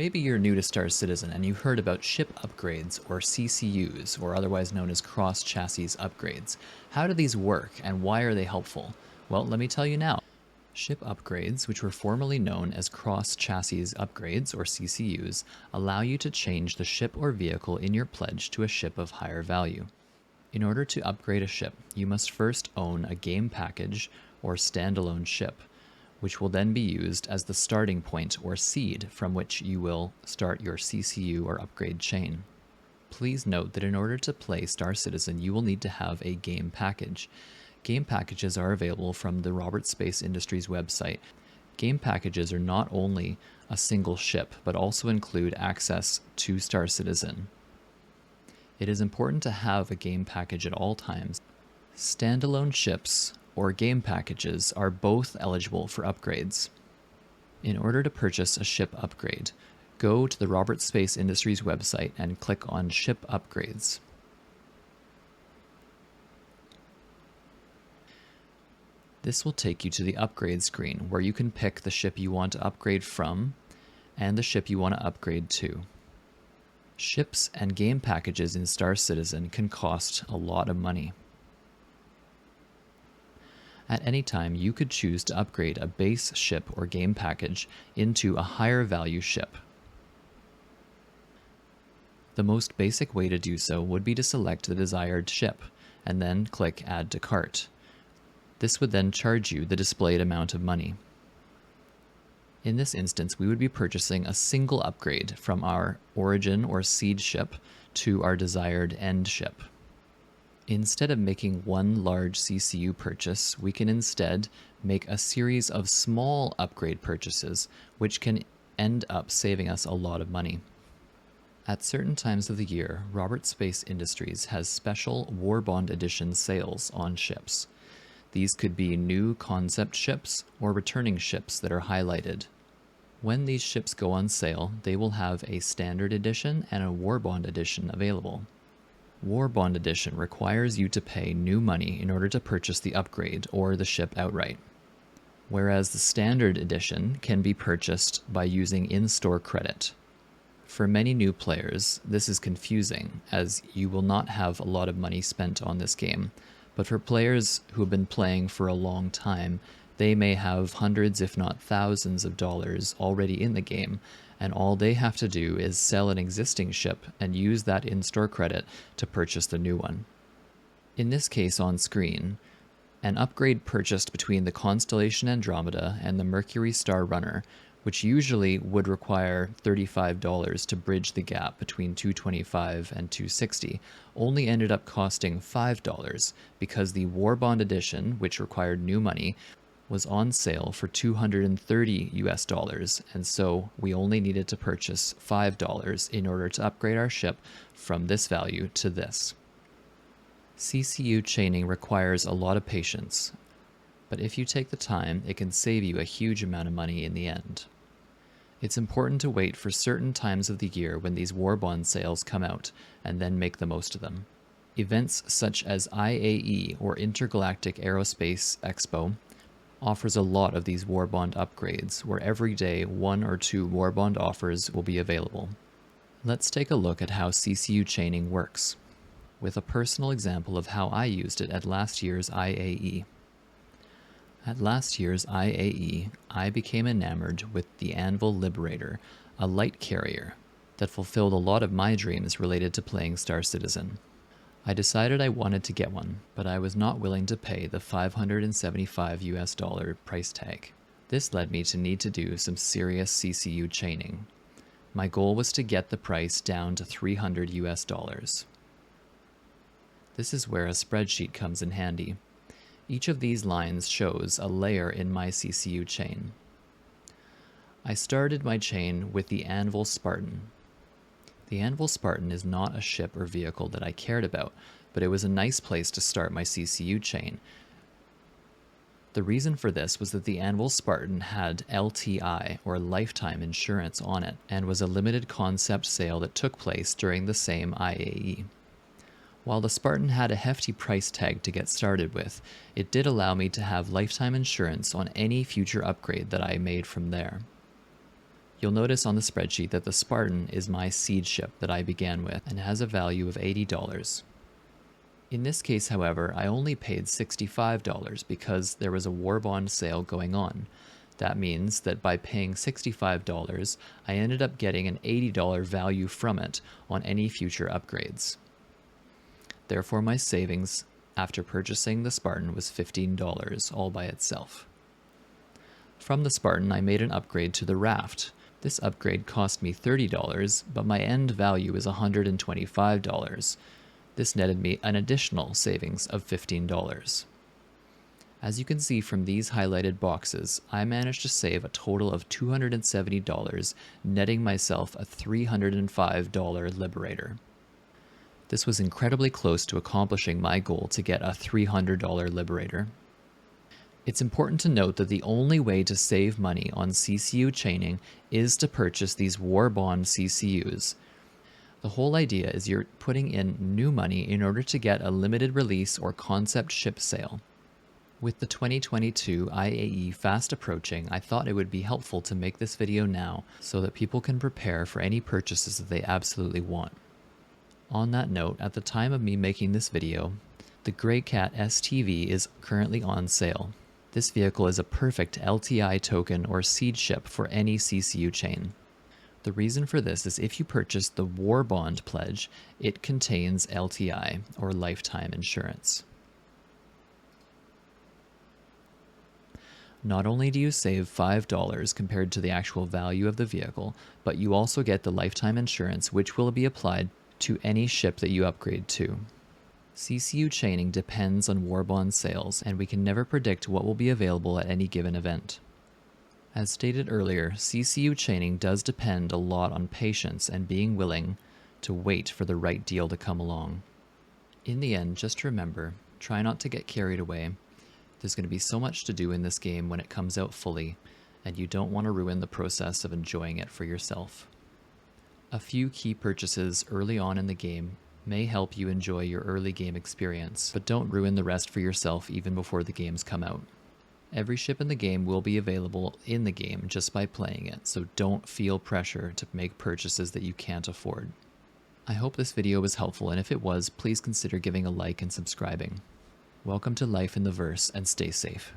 Maybe you're new to Star Citizen and you've heard about ship upgrades, or CCUs, or otherwise known as cross-chassis upgrades. How do these work and why are they helpful? Well, let me tell you now. Ship upgrades, which were formerly known as cross-chassis upgrades, or CCUs, allow you to change the ship or vehicle in your pledge to a ship of higher value. In order to upgrade a ship, you must first own a game package or standalone ship, which will then be used as the starting point or seed from which you will start your CCU or upgrade chain. Please note that in order to play Star Citizen, you will need to have a game package. Game packages are available from the Robert Space Industries website. Game packages are not only a single ship, but also include access to Star Citizen. It is important to have a game package at all times. Standalone ships or game packages are both eligible for upgrades. In order to purchase a ship upgrade, go to the Robert Space Industries website and click on Ship Upgrades. This will take you to the upgrade screen where you can pick the ship you want to upgrade from and the ship you want to upgrade to. Ships and game packages in Star Citizen can cost a lot of money. At any time, you could choose to upgrade a base ship or game package into a higher value ship. The most basic way to do so would be to select the desired ship and then click Add to Cart. This would then charge you the displayed amount of money. In this instance, we would be purchasing a single upgrade from our origin or seed ship to our desired end ship. Instead of making one large CCU purchase, we can instead make a series of small upgrade purchases, which can end up saving us a lot of money. At certain times of the year, Robert Space Industries has special Warbond edition sales on ships. These could be new concept ships or returning ships that are highlighted. When these ships go on sale, they will have a standard edition and a Warbond edition available. Warbond edition requires you to pay new money in order to purchase the upgrade or the ship outright, whereas the standard edition can be purchased by using in-store credit. For many new players, this is confusing, as you will not have a lot of money spent on this game. But for players who have been playing for a long time, they may have hundreds if not thousands of dollars already in the game, and all they have to do is sell an existing ship and use that in-store credit to purchase the new one. In this case on screen, an upgrade purchased between the Constellation Andromeda and the Mercury Star Runner, which usually would require $35 to bridge the gap between $225 and $260, only ended up costing $5 because the Warbond edition, which required new money, was on sale for $230, and so we only needed to purchase $5 in order to upgrade our ship from this value to this. CCU chaining requires a lot of patience, but if you take the time, it can save you a huge amount of money in the end. It's important to wait for certain times of the year when these Warbond sales come out, and then make the most of them. Events such as IAE, or Intergalactic Aerospace Expo, offers a lot of these Warbond upgrades, where every day 1 or 2 Warbond offers will be available. Let's take a look at how CCU chaining works, with a personal example of how I used it at last year's IAE. At last year's IAE, I became enamored with the Anvil Liberator, a light carrier that fulfilled a lot of my dreams related to playing Star Citizen. I decided I wanted to get one, but I was not willing to pay the $575 price tag. This led me to need to do some serious CCU chaining. My goal was to get the price down to $300. This is where a spreadsheet comes in handy. Each of these lines shows a layer in my CCU chain. I started my chain with the Anvil Spartan. The Anvil Spartan is not a ship or vehicle that I cared about, but it was a nice place to start my CCU chain. The reason for this was that the Anvil Spartan had LTI, or lifetime insurance, on it, and was a limited concept sale that took place during the same IAE. While the Spartan had a hefty price tag to get started with, it did allow me to have lifetime insurance on any future upgrade that I made from there. You'll notice on the spreadsheet that the Spartan is my seed ship that I began with and has a value of $80. In this case, however, I only paid $65 because there was a Warbond sale going on. That means that by paying $65, I ended up getting an $80 value from it on any future upgrades. Therefore, my savings after purchasing the Spartan was $15 all by itself. From the Spartan, I made an upgrade to the Raft. This upgrade cost me $30, but my end value is $125. This netted me an additional savings of $15. As you can see from these highlighted boxes, I managed to save a total of $270, netting myself a $305 Liberator. This was incredibly close to accomplishing my goal to get a $300 Liberator. It's important to note that the only way to save money on CCU chaining is to purchase these Warbond CCUs. The whole idea is you're putting in new money in order to get a limited release or concept ship sale. With the 2022 IAE fast approaching, I thought it would be helpful to make this video now so that people can prepare for any purchases that they absolutely want. On that note, at the time of me making this video, the Grey Cat STV is currently on sale. This vehicle is a perfect LTI token or seed ship for any CCU chain. The reason for this is if you purchase the Warbond pledge, it contains LTI or lifetime insurance. Not only do you save $5 compared to the actual value of the vehicle, but you also get the lifetime insurance, which will be applied to any ship that you upgrade to. CCU chaining depends on Warbond sales, and we can never predict what will be available at any given event. As stated earlier, CCU chaining does depend a lot on patience and being willing to wait for the right deal to come along. In the end, just remember, try not to get carried away. There's going to be so much to do in this game when it comes out fully, and you don't want to ruin the process of enjoying it for yourself. A few key purchases early on in the game may help you enjoy your early game experience, but don't ruin the rest for yourself even before the games come out. Every ship in the game will be available in the game just by playing it, so don't feel pressure to make purchases that you can't afford. I hope this video was helpful, and if it was, please consider giving a like and subscribing. Welcome to life in the verse, and stay safe.